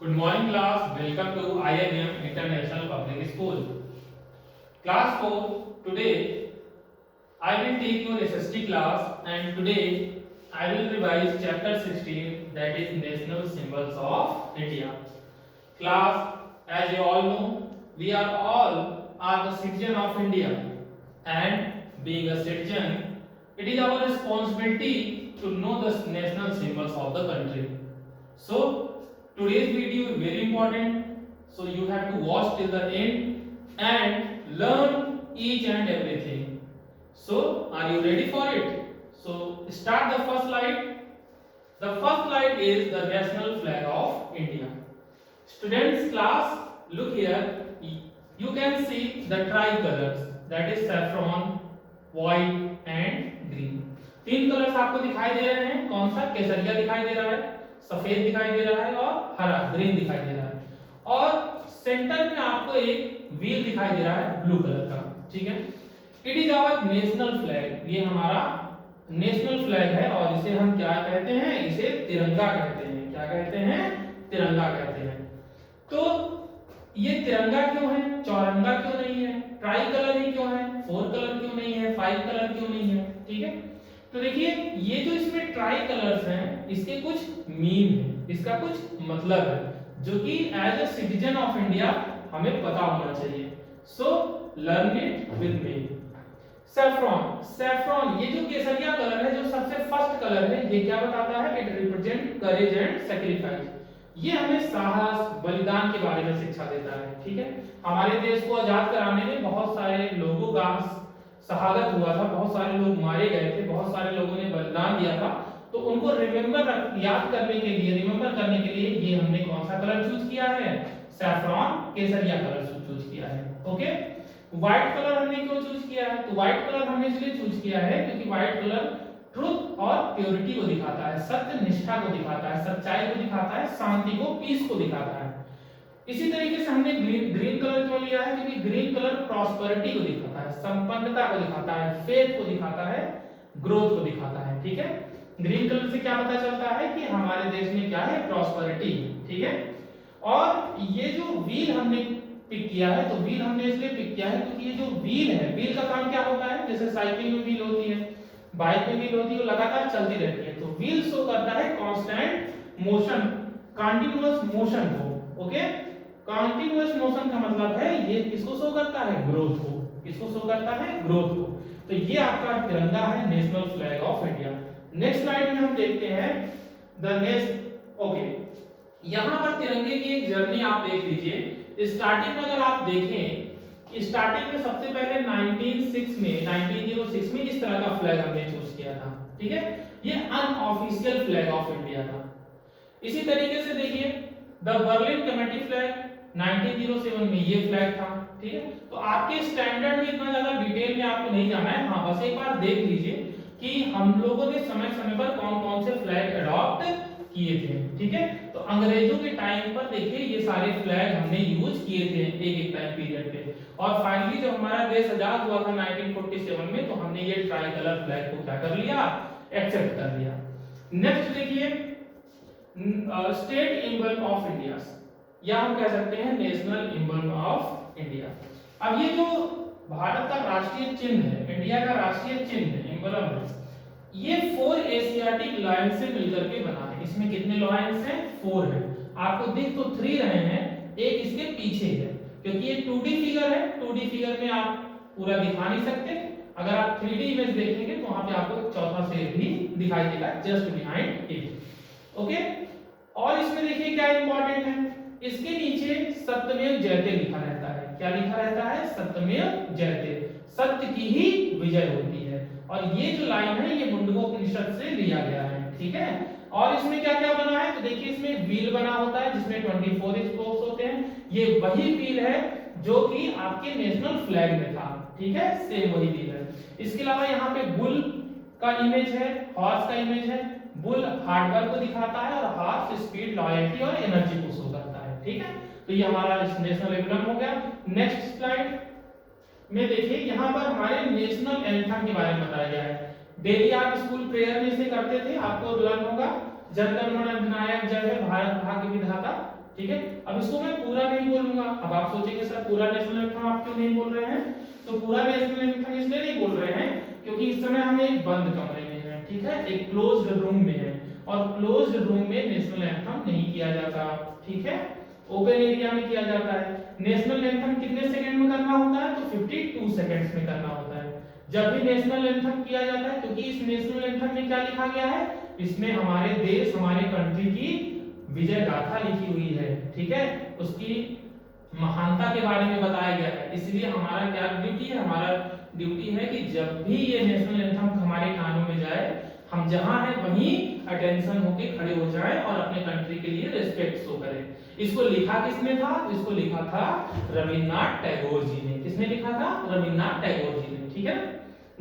Good morning class, welcome to IIM International Public School. Class 4, today I will take your SST class and today I will revise chapter 16, that is National Symbols of India. Class, as you all know, we are all the citizen of India, and being a citizen, it is our responsibility to know the national symbols of the country. So today's video is very important, so you have to watch till the end and learn each and everything. So are you ready for it? So start the first slide. The first slide is the national flag of India. Students class, look here, you can see the tricolors, that is saffron, white and green. तीन colours आपको दिखाई दे रहे हैं, कौन सा? केसरिया दिखाई दे रहा है, सफेद दिखाई दे रहा है और हरा ग्रीन दिखाई दे रहा है, और सेंटर में आपको एक व्हील दिखाई दे रहा है ब्लू कलर का, ठीक है। It is our national flag, ये हमारा नेशनल फ्लैग है और इसे हम क्या कहते हैं? इसे तिरंगा कहते हैं। क्या कहते हैं? तिरंगा कहते हैं। तो ये तिरंगा क्यों है? चौरंगा क्यों नहीं है? ट्राई कलर ही क्यों है? फोर कलर क्यों नहीं है? फाइव कलर क्यों नहीं है? ठीक है, तो देखिए ये जो इसमें ट्राई कलर्स हैं, इसके कुछ मीन है, इसका कुछ मतलब है, जो कि as a citizen of India हमें पता होना चाहिए। So learn it with me. Saffron, saffron ये जो केसरिया कलर है, जो सबसे फर्स्ट कलर है, ये क्या बताता है? It represent courage and sacrifice. ये हमें साहस, बलिदान के बारे में शिक्षा देता है, ठीक है। हमारे देश को आजाद कराने में बहुत सारे लोगों का शहादत हुआ था, बहुत सारे लोग मारे गए थे, बहुत सारे लोगों ने बलिदान दिया था, तो उनको याद करने के लिए, रिमेंबर करने के लिए ये हमने कौन सा कलर चूज किया है? सैफ्रॉन, केसरिया कलर चूज किया है। ओके, व्हाइट कलर हमने क्यों चूज किया है? तो व्हाइट कलर हमने इसलिए चूज किया है क्योंकि व्हाइट कलर ट्रुथ और प्योरिटी को दिखाता है, सत्य निष्ठा को दिखाता है, सच्चाई को दिखाता है, शांति को, पीस को दिखाता है। इसी तरीके से हमने ग्रीन कलर क्यों लिया है? क्योंकि ग्रीन कलर प्रॉस्पेरिटी को दिखाता है, संपन्नता को दिखाता है, फेथ को दिखाता है, ग्रोथ को दिखाता है, ठीक है। ग्रीन कलर से क्या पता चलता है कि हमारे देश में क्या है? प्रॉस्पेरिटी, ठीक है। और ये जो व्हील हमने पिक किया है, तो व्हील हमने इसलिए पिक किया है क्योंकि ये जो व्हील है, व्हील का काम क्या होता है? जैसे साइकिल में व्हील होती है, बाइक में व्हील होती है, वो लगातार चलती रहती है, तो व्हील शो करता है कांस्टेंट मोशन, कंटीन्यूअस मोशन को। ओके, कंटीन्यूअस मोशन का मतलब है ये किसको शो करता है? ग्रोथ को। किसको शो करता है? ग्रोथ को। तो ये आपका तिरंगा है, national flag of India. Next slide में हम देखते हैं द नेक्स्ट। ओके, यहां पर तिरंगे की एक जर्नी आप देख लीजिए। स्टार्टिंग में अगर आप देखें, स्टार्टिंग में सबसे पहले 1906 में इस तरह का फ्लैग हमने चूज किया था, ठीक है। ये अनऑफिशियल फ्लैग ऑफ इंडिया था। इसी तरीके से देखिए द बर्लिन कमेटी फ्लैग 1907 में ये फ्लैग था, ठीक है। तो आपके स्टैंडर्ड में इतना ज्यादा डिटेल में आपको नहीं जाना है, हाँ बस एक बार देख लीजिए कि हम लोगों ने समय समय पर कौन कौन से फ्लैग अडॉप्ट किए थे, ठीक है। तो अंग्रेजों के टाइम पर देखिए ये सारे फ्लैग हमने यूज किए थे एक टाइम पीरियड पे, और फाइनली जब हमारा देश आजाद हुआ था 1947 में, तो हमने ये ट्राई कलर फ्लैग को क्या कर लिया? एक्सेप्ट कर लिया। नेक्स्ट देखिए स्टेट एम्बलम ऑफ इंडिया, या हम कह सकते हैं नेशनल एम्बलम ऑफ इंडिया। अब ये जो भारत का राष्ट्रीय चिन्ह है, इंडिया का राष्ट्रीय चिन्ह है, एम्बलम है, ये 4 एशियाटिक लाइन से मिलकर के बना है। इसमें कितने लाइंस हैं? 4 हैं। आपको दिख तो 3 रहे हैं, एक इसके पीछे है, क्योंकि ये 2D फिगर है। 2D फिगर में आप पूरा दिखा नहीं सकते, अगर आप 3D इमेज देखेंगे तो वहां पे आपको एक चौथा शेर भी दिखाई देगा जस्ट बिहाइंड इट। ओके, और इसमें देखिए क्या इंपॉर्टेंट है, इसके नीचे सत्यमेव जयते लिखा रहता है। क्या लिखा रहता है? सत्यमेव जयते, सत्य की ही विजय होती है। और ये जो लाइन है ये मुंडकोपनिषद से लिया गया है, ठीक है। और इसमें क्या क्या बना है? तो देखिए इसमें व्हील बना होता है जिसमें 24 स्पोक्स होते हैं, ये वही व्हील है जो कि आपके नेशनल फ्लैग में था, ठीक है, सेम वही व्हील है। इसके अलावा यहाँ पे बुल का इमेज है, हॉर्स का इमेज है। बुल हार्डवर्क को दिखाता है और हॉर्स स्पीड, लॉयल्टी और एनर्जी को शो करता है, ठीक है। तो ये हमारा नेशनल एम्बलम हो गया। नेक्स्ट स्लाइड में देखिए यहाँ पर हमारे नेशनल एंथम के बारे में बताया गया है। डेली आप स्कूल प्रेयर में से करते थे, आपको लर्न होगा, जन गण मन अधिनायक जय है, भारत भाग्य विधाता, ठीक है। अब इसको मैं पूरा नहीं बोलूंगा। अब आप सोचेंगे सर पूरा नेशनल एंथम आप क्यों नहीं बोल रहे हैं? तो पूरा नेशनल एंथम इसलिए नहीं बोल रहे हैं क्योंकि इस समय हम एक बंद कमरे में हैं, ठीक है, एक क्लोज्ड रूम में है, और क्लोज्ड रूम में नेशनल एंथम नहीं किया जाता, ठीक है, ओपन एरिया में किया जाता है। नेशनल एंथम कितने सेकंड में करना होता है? तो 52 सेकंड्स में करना होता है जब भी नेशनल एंथम किया जाता है, क्योंकि इस नेशनल एंथम में क्या लिखा गया है? इसमें हमारे देश, हमारे कंट्री की विजय गाथा लिखी हुई है, ठीक है, उसकी महानता के बारे में बताया गया है। इसलिए हमारा क्या ड्यूटी है? हमारा ड्यूटी है कि जब भी ये नेशनल एंथम हमारे कानों में जाए, हम जहां हैं वहीं अटेंशन होके खड़े हो जाएं और अपने कंट्री के लिए रिस्पेक्ट शो करें। इसको लिखा किसने था? इसको लिखा था रविन्द्रनाथ टैगोर जी ने। किसने लिखा था? रविन्द्रनाथ टैगोर जी ने, ठीक है।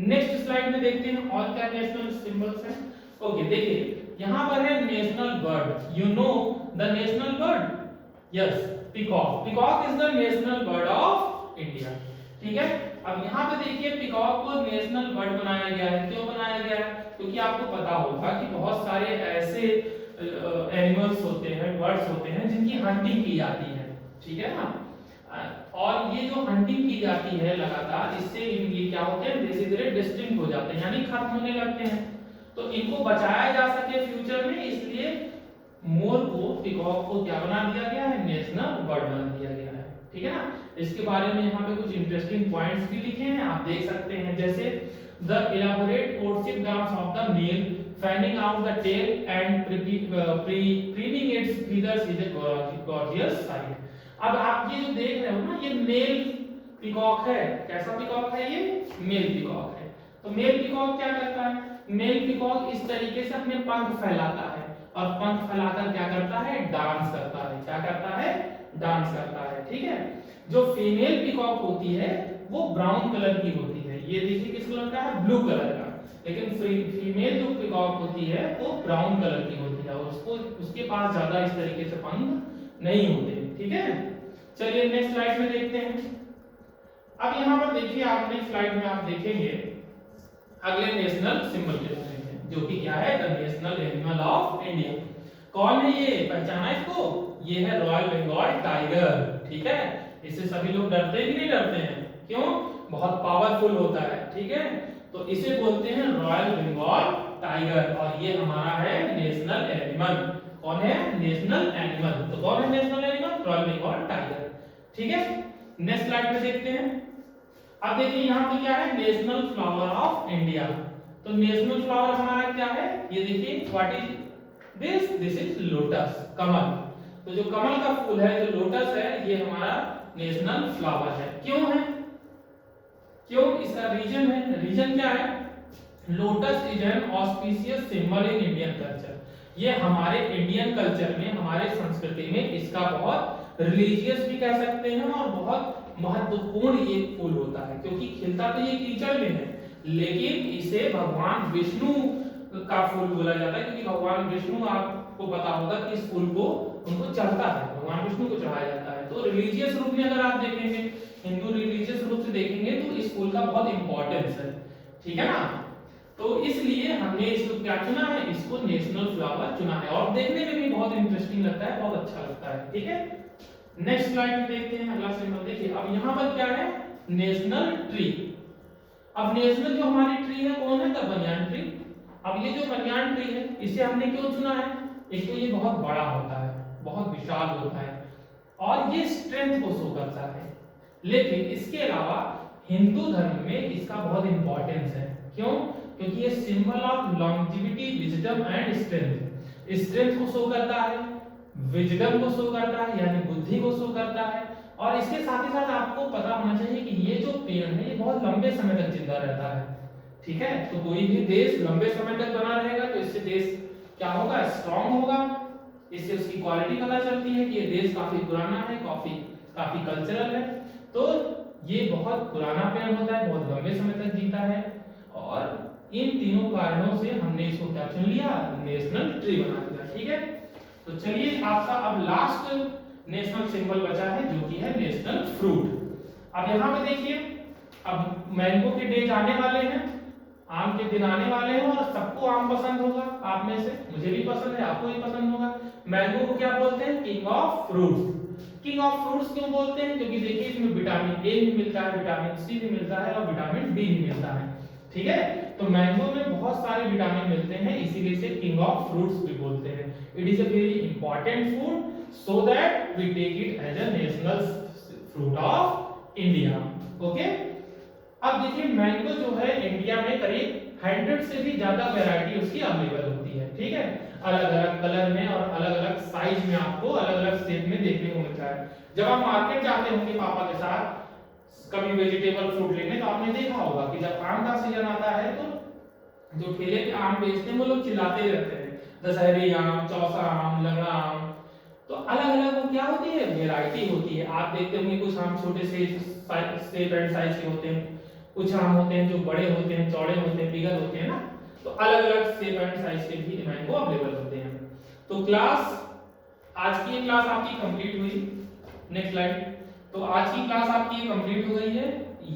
नेक्स्ट स्लाइड में देखते हैं और क्या नेशनल सिंबल्स हैं। ओके, देखिए यहां पर है national bird. You know the national bird? Yes, peacock. Peacock is the national bird of India, ठीक है। अब यहाँ पे देखिए पीकॉक को नेशनल बर्ड बनाया गया है। क्यों बनाया गया है? क्योंकि आपको पता होगा कि बहुत सारे ऐसे एनिमल्स होते हैं, बर्ड्स होते हैं जिनकी हंटिंग की जाती है, ठीक है ना। और ये जो हंटिंग की जाती है लगातार, इससे ये क्या होते हैं? धीरे धीरे डिस्टिंक्ट हो जाते हैं, यानी खत्म होने लगते हैं। तो इनको बचाया जा सके फ्यूचर में, इसलिए मोर को, पीकॉक को क्या बना दिया गया है? नेशनल बर्ड बना दिया गया है, ठीक है ना। इसके बारे में यहाँ पे कुछ इंटरेस्टिंग पॉइंट्स भी लिखे हैं, आप देख सकते हैं, जैसे the elaborate courtship dance of the male fanning out the tail and preening its feathers is a gorgeous sight। अब आप ये जो देख रहे हो ना, ये मेल पीकॉक है। कैसा पीकॉक है? ये मेल पीकॉक है। तो मेल पीकॉक क्या करता है? मेल पीकॉक इस तरीके से अपने पंख फैलाता है, और पंख फैलाकर क्या करता है? डांस करता है। क्या करता है? डांस करता है, ठीक है। जो फीमेल पीकॉक होती है वो ब्राउन कलर की होती है। ये देखिए किस कलर का है? ब्लू कलर का। लेकिन फीमेल जो पीकॉक होती है वो ब्राउन कलर की होती है, और उसको, उसके पास ज्यादा इस तरीके से पंख नहीं होते, ठीक है। चलिए नेक्स्ट स्लाइड में देखते हैं। अब यहाँ पर देखिए, आप नेक्स्ट स्लाइड में आप देखेंगे अगले नेशनल सिंबल के बारे में, जो कि क्या है? The national animal of India. कौन है ये? पहचाना इसको? ये है रॉयल बंगाल टाइगर, ठीक है। इससे सभी लोग डरते हैं कि नहीं डरते हैं? क्यों? बहुत पावरफुल होता है, ठीक है। तो इसे बोलते हैं रॉयल बंगाल टाइगर, और ये हमारा है नेशनल एनिमल। कौन है? National animal. तो कौन है national animal? Royal Bengal tiger, ठीक है। नेक्स्ट स्लाइड में देखते हैं। अब देखिए यहाँ पे क्या है? National flower of India. तो नेशनल फ्लावर हमारा क्या है? ये देखिए, what is this? This is lotus, कमल। तो जो कमल का फूल है, जो लोटस है, ये हमारा नेशनल फ्लावर है। क्यों है? क्यों? इसका रीजन है। रीजन क्या है? Lotus is an auspicious symbol in Indian culture. ये हमारे इंडियन कल्चर में, हमारे संस्कृति में इसका बहुत रिलीजियस भी कह सकते हैं और बहुत महत्वपूर्ण ये फूल होता है, क्योंकि खिलता तो ये कीचड़ में है, लेकिन इसे भगवान विष्णु का फूल बोला जाता है, क्योंकि भगवान विष्णु, आपको पता होगा कि इस फूल को उनको चढ़ता है, भगवान विष्णु को चढ़ाया जाता है। तो रिलीजियस रूप में अगर आप देखेंगे, हिंदू रिलीजियस रूप से देखेंगे, तो इस फूल का बहुत इंपॉर्टेंस है, ठीक है ना। तो इसलिए हमने इसको क्या चुना है? इसको नेशनल फ्लावर चुना है, और देखने में भी बहुत इंटरेस्टिंग लगता है, बहुत अच्छा लगता है, ठीक है। नेक्स्ट स्लाइड में देखते हैं अगला सिंबल। देखिए अब यहाँ पर क्या है? National tree. अब नेशनल जो हमारी ट्री है कौन है? The banyan tree. अब ये जो बनियान ट्री है, इसे हमने क्यों चुना है? एक तो ये बहुत बड़ा होता है, बहुत विशाल होता है, और ये स्ट्रेंथ को शो करता है। लेकिन इसके अलावा हिंदू धर्म में इसका बहुत इंपॉर्टेंस है। क्यों? क्योंकि ये symbol of longevity, wisdom and strength. Strength को शो करता है, विजडम को शो करता है, यानी बुद्धि को शो करता है, और इसके साथ ही साथ आपको पता होना चाहिए कि ये जो पेड़ है ये बहुत लंबे समय तक जिंदा रहता है, ठीक है। तो कोई भी देश लंबे समय तक बना रहेगा तो इससे देश क्या होगा? स्ट्रांग होगा। इससे उसकी क्वालिटी पता चलती है कि ये देश काफी पुराना है, काफी कल्चरल है। तो ये बहुत पुराना पेड़ होता है, बहुत लंबे समय तक जीता है, और इन तीनों कारणों से हमने इसको क्या चुन लिया? नेशनल ट्री बना दिया, ठीक है। तो चलिए आपका अब लास्ट नेशनल सिंबल बचा है, जो कि है नेशनल फ्रूट। अब यहाँ पे देखिए, अब मैंगो के डेज आने वाले हैं, आम के दिन आने वाले हैं, और सबको आम पसंद होगा। आप में से मुझे भी पसंद है, आपको भी पसंद होगा। मैंगो को क्या बोलते हैं? King of fruits. King of fruits क्यों बोलते हैं? क्योंकि देखिए इसमें विटामिन ए भी मिलता है, विटामिन सी भी मिलता है और विटामिन डी भी मिलता है। ठीक है, तो मैंगो में बहुत सारे विटामिन मिलते हैं, इसीलिए इसे किंग ऑफ फ्रूट्स भी बोलते हैं। It is a very important food so that we take it as a national fruit of India. Okay, अब देखिए मैंगो जो है इंडिया में करीब 100 से भी ज्यादा वैरायटी उसकी अवेलेबल होती है। ठीक है, अलग अलग कलर में और अलग अलग साइज में आपको अलग अलग शेप में देखने को मिलता है। जब आप मार्केट जाते होंगे पापा के साथ कभी वेजिटेबल फ्रूट लेने, तो आपने देखा होगा कि जब आम का सीजन आता है तो जो ठेले पे आम बेचते हैं वो लोग चिल्लाते रहते हैं, दशहरी आम, चौसा आम, लंगड़ा आम। तो अलग अलग वो क्या होती है? वैरायटी होती है। आप देखते होंगे कुछ आम छोटे से शेप एंड साइज के होते हैं, कुछ आम होते हैं जो बड़े होते हैं, चौड़े होते हैं, बिगल होते हैं ना। तो अलग अलग शेप एंड साइज के भी मैंगो अवेलेबल होते हैं। तो क्लास, आज की ये क्लास आपकी कंप्लीट हुई। Next slide. तो आज की क्लास आपकी कंप्लीट हो गई है।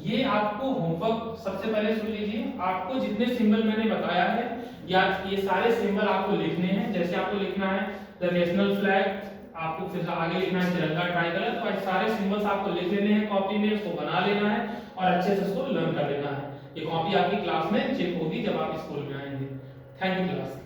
ये आपको होमवर्क सबसे पहले सुन लीजिए, आपको जितने सिंबल मैंने बताया है या ये सारे सिंबल आपको लिखने हैं। जैसे आपको लिखना है द नेशनल फ्लैग, आपको फिर आगे लिखना है तिरंगा, ट्राइकलर। तो सारे सिंबल्स आपको लिख लेने हैं कॉपी में, उसको बना लेना है और अच्छे से उसको लर्न कर लेना है। ये कॉपी आपकी क्लास में चेक होगी जब आप स्कूल में आएंगे। Thank you class.